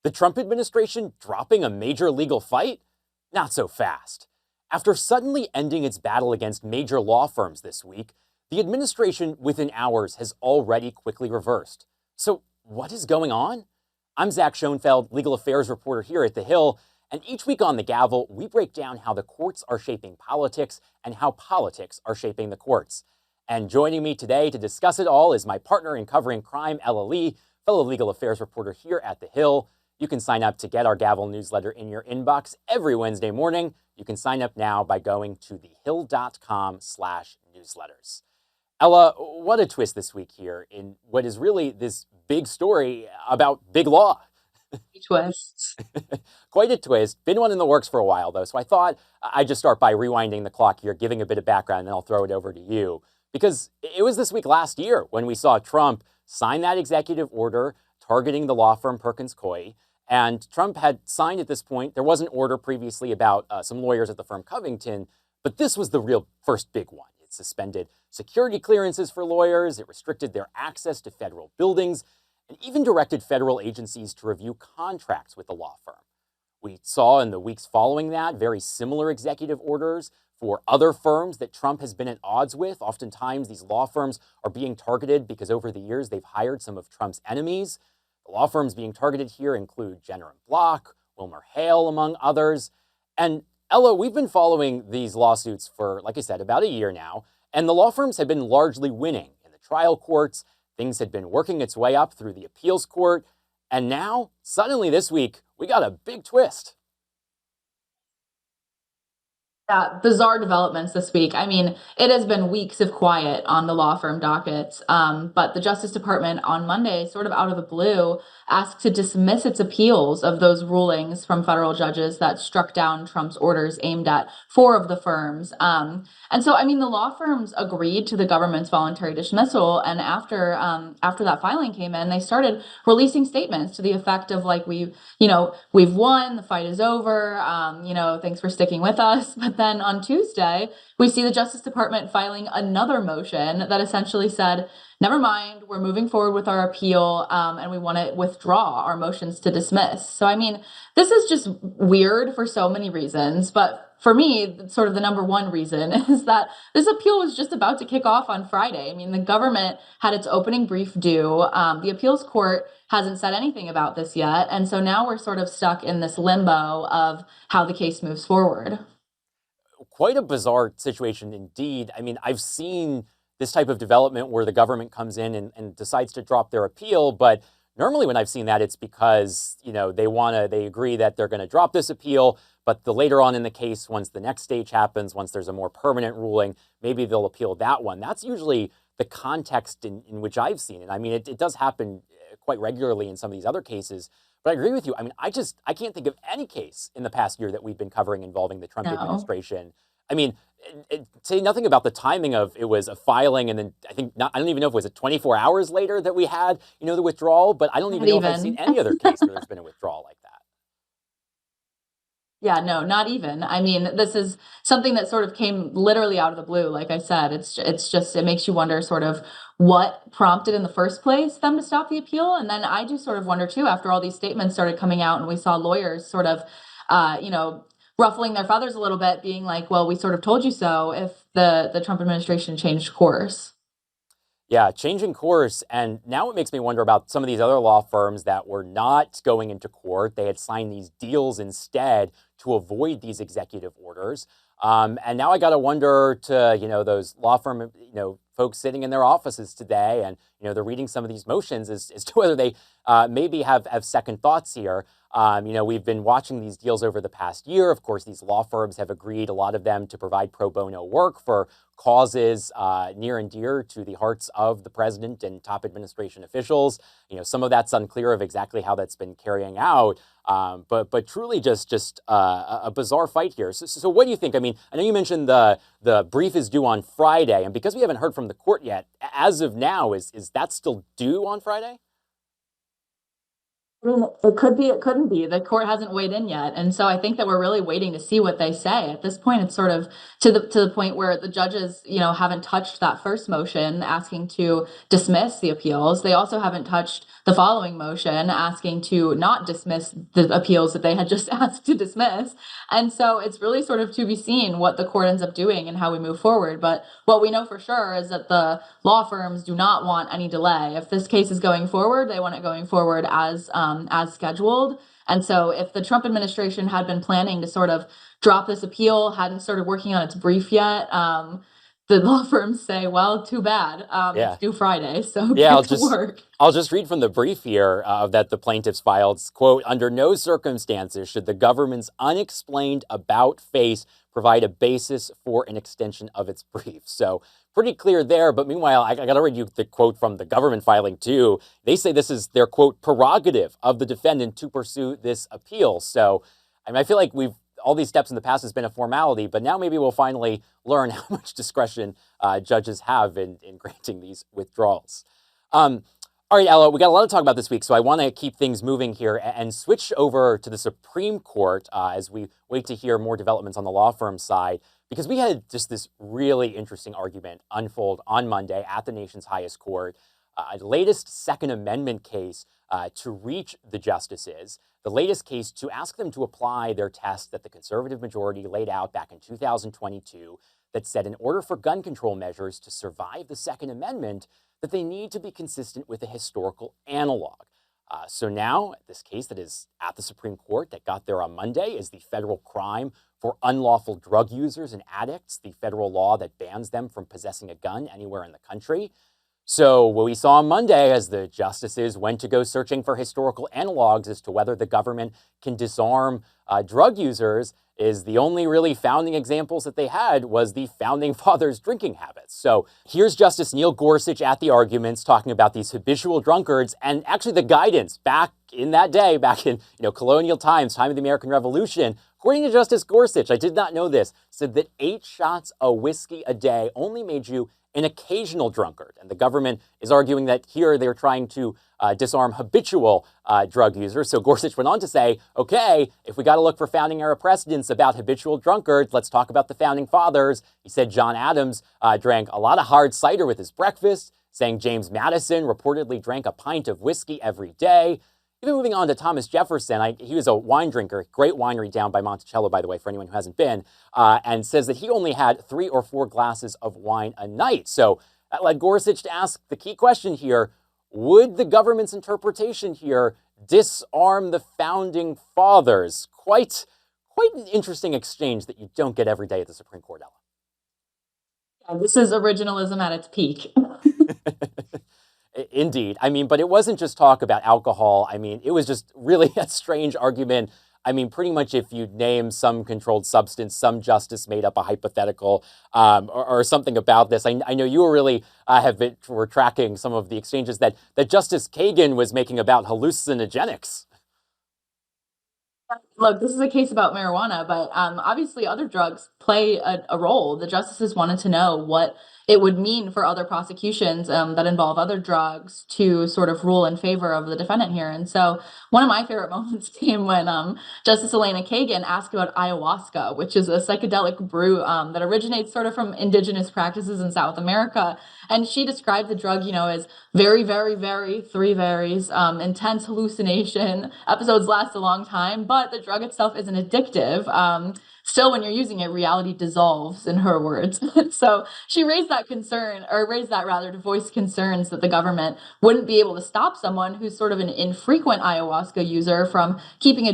The Trump administration dropping a major legal fight? Not so fast. After suddenly ending its battle against major law firms this week, the administration within hours has already quickly reversed. So what is going on? I'm Zach Schonfeld, legal affairs reporter here at The Hill, and each week on the Gavel, we break down how the courts are shaping politics and how politics are shaping the courts. And joining me today to discuss it all is my partner in covering crime, Ella Lee, fellow legal affairs reporter here at The Hill. You can sign up to get our Gavel newsletter in your inbox every Wednesday morning. You can sign up now by going to thehill.com/newsletters. Ella, what a twist this week here in what is really this big story about big law. Twists. Quite a twist. Been one in the works for a while, though, so I thought I'd just start by rewinding the clock here, giving a bit of background, and then I'll throw it over to you. Because it was this week last year when we saw Trump sign that executive order targeting the law firm Perkins Coie. And Trump had signed at this point. There was an order previously about some lawyers at the firm Covington, but this was the real first big one. It suspended security clearances for lawyers, it restricted their access to federal buildings, and even directed federal agencies to review contracts with the law firm. We saw in the weeks following that very similar executive orders for other firms that Trump has been at odds with. Oftentimes, these law firms are being targeted because over the years, they've hired some of Trump's enemies. The law firms being targeted here include Jenner and Block, WilmerHale, among others. And Ella, we've been following these lawsuits for, like I said, about a year now, and the law firms have been largely winning in the trial courts. Things had been working its way up through the appeals court. And now, suddenly this week, we got a big twist. Yeah, bizarre developments this week. I mean, it has been weeks of quiet on the law firm dockets, but the Justice Department on Monday, sort of out of the blue, asked to dismiss its appeals of those rulings from federal judges that struck down Trump's orders aimed at four of the firms. And so, I mean, the law firms agreed to the government's voluntary dismissal, and after that filing came in, they started releasing statements to the effect of like, we've won, the fight is over, thanks for sticking with us. But then on Tuesday, we see the Justice Department filing another motion that essentially said, never mind, we're moving forward with our appeal, and we want to withdraw our motions to dismiss. So, I mean, this is just weird for so many reasons, but for me, sort of the number one reason is that this appeal was just about to kick off on Friday. I mean, the government had its opening brief due. The appeals court hasn't said anything about this yet. And so now we're sort of stuck in this limbo of how the case moves forward. Quite a bizarre situation indeed. I mean, I've seen this type of development where the government comes in and decides to drop their appeal, but normally when I've seen that, it's because, they agree that they're going to drop this appeal, but later on in the case, once the next stage happens, once there's a more permanent ruling, maybe they'll appeal that one. That's usually the context in which I've seen it. I mean, it does happen quite regularly in some of these other cases, but I agree with you. I mean, I can't think of any case in the past year that we've been covering involving the Trump administration. I mean, say nothing about the timing of it was a filing, and then I don't even know if it was 24 hours later that we had, the withdrawal, but I don't even know if I've seen any other case where there's been a withdrawal like that. Yeah, no, not even. I mean, this is something that sort of came literally out of the blue. Like I said, it makes you wonder sort of what prompted in the first place them to stop the appeal. And then I do sort of wonder too, after all these statements started coming out and we saw lawyers sort of, ruffling their feathers a little bit, being like, well, we sort of told you so, if the Trump administration changed course. Yeah, changing course. And now it makes me wonder about some of these other law firms that were not going into court. They had signed these deals instead to avoid these executive orders. And now I got to wonder to, those law firm, folks sitting in their offices today and, they're reading some of these motions as to whether they maybe have second thoughts here. We've been watching these deals over the past year. Of course, these law firms have agreed, a lot of them, to provide pro bono work for causes near and dear to the hearts of the president and top administration officials. Some of that's unclear of exactly how that's been carrying out, but truly just a bizarre fight here. So what do you think? I mean, I know you mentioned the brief is due on Friday, and because we haven't heard from the court yet, as of now, is that still due on Friday? It could be, it couldn't be. The court hasn't weighed in yet. And so I think that we're really waiting to see what they say. At this point, it's sort of to the point where the judges, haven't touched that first motion asking to dismiss the appeals. They also haven't touched the following motion asking to not dismiss the appeals that they had just asked to dismiss. And so it's really sort of to be seen what the court ends up doing and how we move forward. But what we know for sure is that the law firms do not want any delay. If this case is going forward, they want it going forward as scheduled. And so if the Trump administration had been planning to sort of drop this appeal, hadn't started working on its brief yet, the law firms say, well, too bad. It's due Friday, so get to work. I'll just read from the brief here that the plaintiffs filed, quote, under no circumstances should the government's unexplained about face provide a basis for an extension of its brief. So pretty clear there. But meanwhile, I got to read you the quote from the government filing too. They say this is their, quote, prerogative of the defendant to pursue this appeal. So I feel like all these steps in the past has been a formality, but now maybe we'll finally learn how much discretion judges have in granting these withdrawals. All right, Ella, we got a lot to talk about this week, so I want to keep things moving here and switch over to the Supreme Court as we wait to hear more developments on the law firm side, because we had just this really interesting argument unfold on Monday at the nation's highest court, a latest Second Amendment case to reach the justices, the latest case to ask them to apply their test that the conservative majority laid out back in 2022 that said in order for gun control measures to survive the Second Amendment, that they need to be consistent with a historical analog. So now, this case that is at the Supreme Court that got there on Monday is the federal crime for unlawful drug users and addicts, the federal law that bans them from possessing a gun anywhere in the country. So what we saw on Monday as the justices went to go searching for historical analogs as to whether the government can disarm drug users is the only really founding examples that they had was the founding fathers' drinking habits. So here's Justice Neil Gorsuch at the arguments talking about these habitual drunkards and actually the guidance back in that day, back in colonial times, time of the American Revolution. According to Justice Gorsuch, I did not know this, said that 8 shots of whiskey a day only made you an occasional drunkard. And the government is arguing that here they're trying to disarm habitual drug users. So Gorsuch went on to say, okay, if we got to look for founding era precedents about habitual drunkards, let's talk about the founding fathers. He said John Adams drank a lot of hard cider with his breakfast, saying James Madison reportedly drank a pint of whiskey every day. Even moving on to Thomas Jefferson, he was a wine drinker, great winery down by Monticello, by the way, for anyone who hasn't been, and says that he only had 3 or 4 glasses of wine a night. So that led Gorsuch to ask the key question here, would the government's interpretation here disarm the founding fathers? Quite an interesting exchange that you don't get every day at the Supreme Court, Ella. Yeah, this is originalism at its peak. Indeed. But it wasn't just talk about alcohol. It was just really a strange argument. Pretty much if you name some controlled substance, some justice made up a hypothetical or something about this. I know you were really were tracking some of the exchanges that Justice Kagan was making about hallucinogenics. Look, this is a case about marijuana, but obviously other drugs play a role. The justices wanted to know what it would mean for other prosecutions that involve other drugs to sort of rule in favor of the defendant here. And so one of my favorite moments came when Justice Elena Kagan asked about ayahuasca, which is a psychedelic brew that originates sort of from indigenous practices in South America. And she described the drug, as very, very, very, 3 varies, intense hallucination. Episodes last a long time, but the drug itself isn't addictive. Still, when you're using it, reality dissolves, in her words. So she raised that to voice concerns that the government wouldn't be able to stop someone who's sort of an infrequent ayahuasca user from keeping a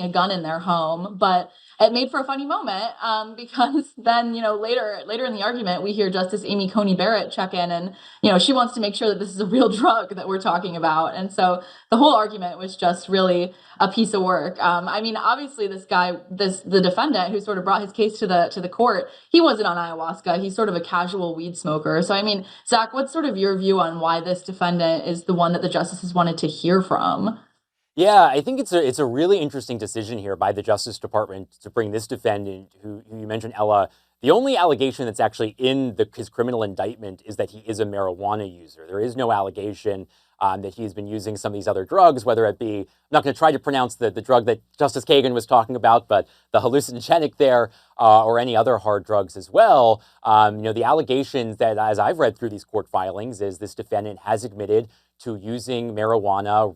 gun in their home. But it made for a funny moment because then, later in the argument, we hear Justice Amy Coney Barrett check in and, she wants to make sure that this is a real drug that we're talking about. And so the whole argument was just really a piece of work. Obviously the defendant who sort of brought his case to the court, he wasn't on ayahuasca. He's sort of a casual weed smoker. So, Zach, what's sort of your view on why this defendant is the one that the justices wanted to hear from? Yeah, I think it's a really interesting decision here by the Justice Department to bring this defendant, who you mentioned, Ella. The only allegation that's actually in his criminal indictment is that he is a marijuana user. There is no allegation that he's been using some of these other drugs, whether it be, I'm not going to try to pronounce the drug that Justice Kagan was talking about, but the hallucinogenic there, or any other hard drugs as well. The allegations that, as I've read through these court filings, is this defendant has admitted to using marijuana,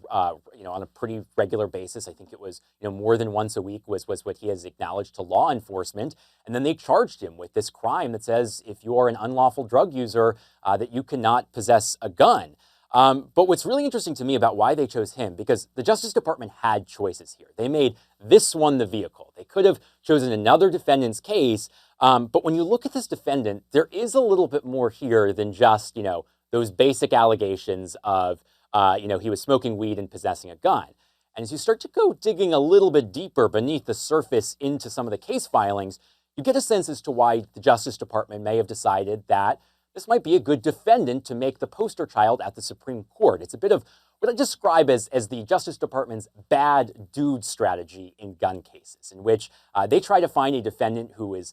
on a pretty regular basis. I think it was, more than once a week was what he has acknowledged to law enforcement. And then they charged him with this crime that says if you are an unlawful drug user, that you cannot possess a gun. But what's really interesting to me about why they chose him, because the Justice Department had choices here. They made this one the vehicle. They could have chosen another defendant's case. But when you look at this defendant, there is a little bit more here than just, those basic allegations of, he was smoking weed and possessing a gun. And as you start to go digging a little bit deeper beneath the surface into some of the case filings, you get a sense as to why the Justice Department may have decided that this might be a good defendant to make the poster child at the Supreme Court. It's a bit of what I describe as the Justice Department's bad dude strategy in gun cases, in which they try to find a defendant who is,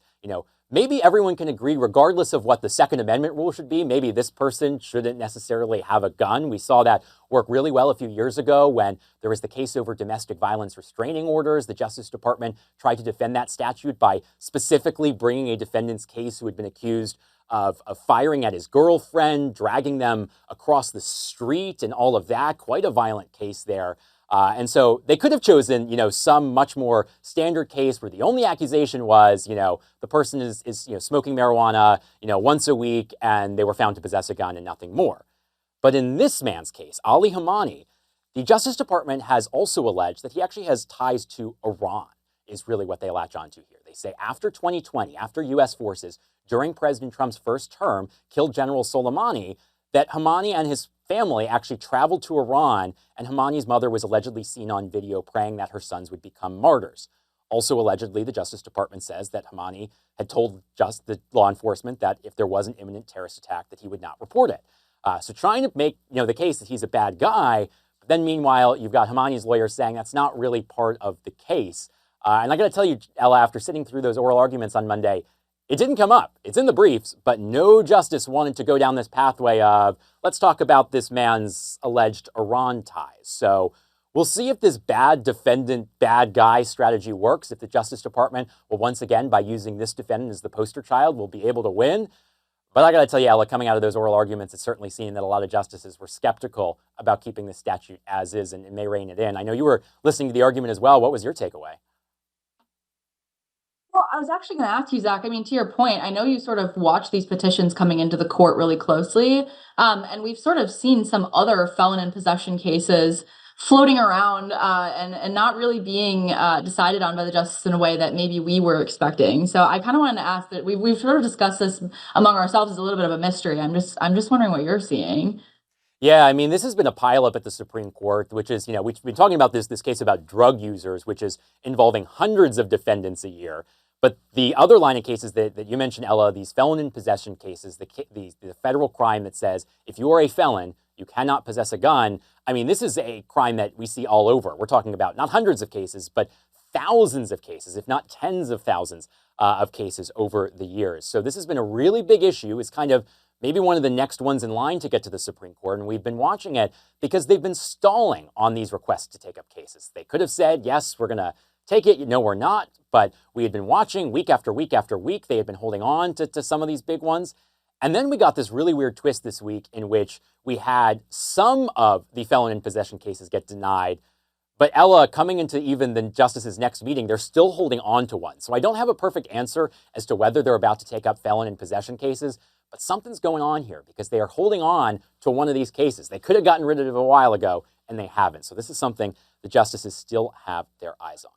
maybe everyone can agree, regardless of what the Second Amendment rule should be, maybe this person shouldn't necessarily have a gun. We saw that work really well a few years ago when there was the case over domestic violence restraining orders. The Justice Department tried to defend that statute by specifically bringing a defendant's case who had been accused of firing at his girlfriend, dragging them across the street and all of that. Quite a violent case there. And so they could have chosen, some much more standard case where the only accusation was, the person is smoking marijuana, once a week, and they were found to possess a gun and nothing more. But in this man's case, Ali Hamani, the Justice Department has also alleged that he actually has ties to Iran, is really what they latch onto here. They say after 2020, after U.S. forces during President Trump's first term killed General Soleimani, that Hamani and his family actually traveled to Iran, and Hamani's mother was allegedly seen on video praying that her sons would become martyrs. Also, allegedly, the Justice Department says that Hamani had told the law enforcement that if there was an imminent terrorist attack, that he would not report it. So trying to make the case that he's a bad guy, but then meanwhile, you've got Hamani's lawyer saying that's not really part of the case. And I got to tell you, Ella, after sitting through those oral arguments on Monday, it didn't come up. It's in the briefs, but no justice wanted to go down this pathway of, let's talk about this man's alleged Iran ties. So we'll see if this bad defendant, bad guy strategy works, if the Justice Department will once again, by using this defendant as the poster child, will be able to win. But I got to tell you, Ella, coming out of those oral arguments, it's certainly seen that a lot of justices were skeptical about keeping the statute as is and may rein it in. I know you were listening to the argument as well. What was your takeaway? Well, I was actually going to ask you, Zach. I mean, to your point, I know you sort of watch these petitions coming into the court really closely. And we've sort of seen some other felon in possession cases floating around and not really being decided on by the justice in a way that maybe we were expecting. So I kind of wanted to ask that we've sort of discussed this among ourselves as a little bit of a mystery. I'm just wondering what you're seeing. Yeah, I mean, this has been a pileup at the Supreme Court, which is, we've been talking about this case about drug users, which is involving hundreds of defendants a year. But the other line of cases that you mentioned, Ella, these felon in possession cases, the federal crime that says if you are a felon, you cannot possess a gun. I mean, this is a crime that we see all over. We're talking about not hundreds of cases, but thousands of cases, if not tens of thousands of cases over the years. So this has been a really big issue. It's kind of maybe one of the next ones in line to get to the Supreme Court. And we've been watching it because they've been stalling on these requests to take up cases. They could have said, yes, we're going to take it. No, we're not. But we had been watching week after week after week. They had been holding on to some of these big ones. And then we got this really weird twist this week in which we had some of the felon in possession cases get denied. But Ella, coming into even the justice's next meeting, they're still holding on to one. So I don't have a perfect answer as to whether they're about to take up felon in possession cases, but something's going on here because they are holding on to one of these cases. They could have gotten rid of it a while ago, and they haven't. So this is something the justices still have their eyes on.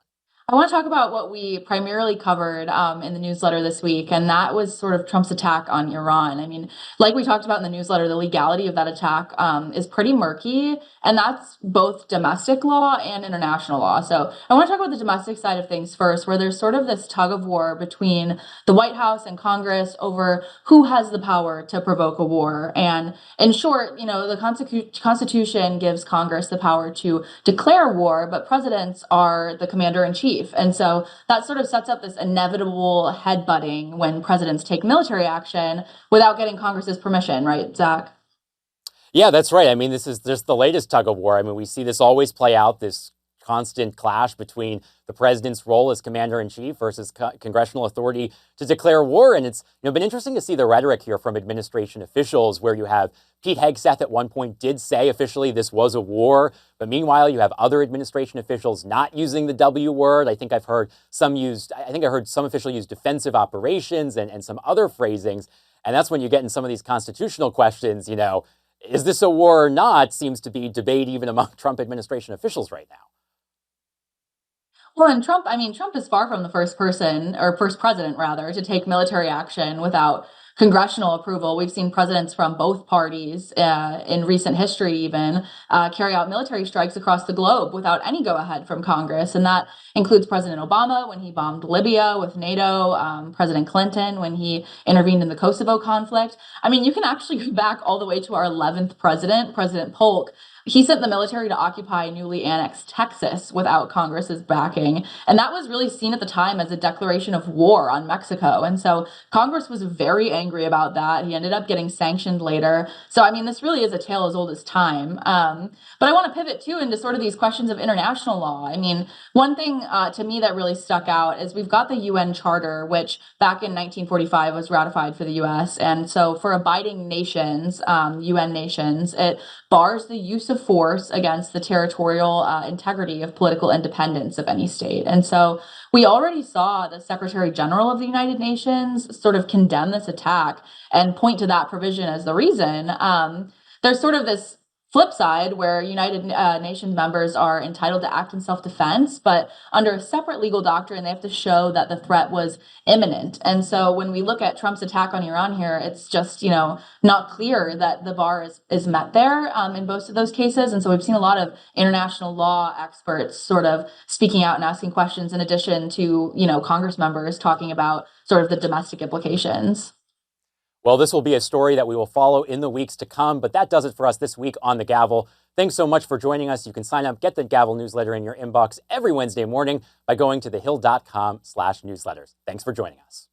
I want to talk about what we primarily covered in the newsletter this week, and that was sort of Trump's attack on Iran. I mean, like we talked about in the newsletter, the legality of that attack is pretty murky, and that's both domestic law and international law. So I want to talk about the domestic side of things first, where there's sort of this tug of war between the White House and Congress over who has the power to provoke a war. And in short, the Constitution gives Congress the power to declare war, but presidents are the commander-in-chief. And so that sort of sets up this inevitable headbutting when presidents take military action without getting Congress's permission, right, Zach? Yeah, that's right. I mean, this is just the latest tug of war. I mean, we see this always play out, this constant clash between the president's role as commander in chief versus congressional authority to declare war. And it's been interesting to see the rhetoric here from administration officials, where you have Pete Hegseth at one point did say officially this was a war, but meanwhile you have other administration officials not using the W word. I think I heard some official use defensive operations and some other phrasings. And that's when you get in some of these constitutional questions, is this a war or not, seems to be debate even among Trump administration officials right now. Well, and Trump is far from the first person, or first president rather, to take military action without congressional approval. We've seen presidents from both parties in recent history even carry out military strikes across the globe without any go-ahead from Congress. And that includes President Obama when he bombed Libya with NATO, President Clinton when he intervened in the Kosovo conflict. I mean, you can actually go back all the way to our 11th president, President Polk. He sent the military to occupy newly annexed Texas without Congress's backing. And that was really seen at the time as a declaration of war on Mexico. And so Congress was very angry about that. He ended up getting sanctioned later. So, I mean, this really is a tale as old as time. But I want to pivot too into sort of these questions of international law. I mean, one thing to me that really stuck out is we've got the UN Charter, which back in 1945 was ratified for the US. And so for abiding nations, UN nations, it bars the use of force against the territorial integrity of political independence of any state. And so we already saw the Secretary General of the United Nations sort of condemn this attack and point to that provision as the reason. There's sort of this flip side where United Nations members are entitled to act in self-defense, but under a separate legal doctrine, they have to show that the threat was imminent. And so when we look at Trump's attack on Iran here, it's just, not clear that the bar is met there in most of those cases. And so we've seen a lot of international law experts sort of speaking out and asking questions, in addition to, Congress members talking about sort of the domestic implications. Well, this will be a story that we will follow in the weeks to come, but that does it for us this week on The Gavel. Thanks so much for joining us. You can sign up, get the Gavel newsletter in your inbox every Wednesday morning by going to thehill.com/newsletters. Thanks for joining us.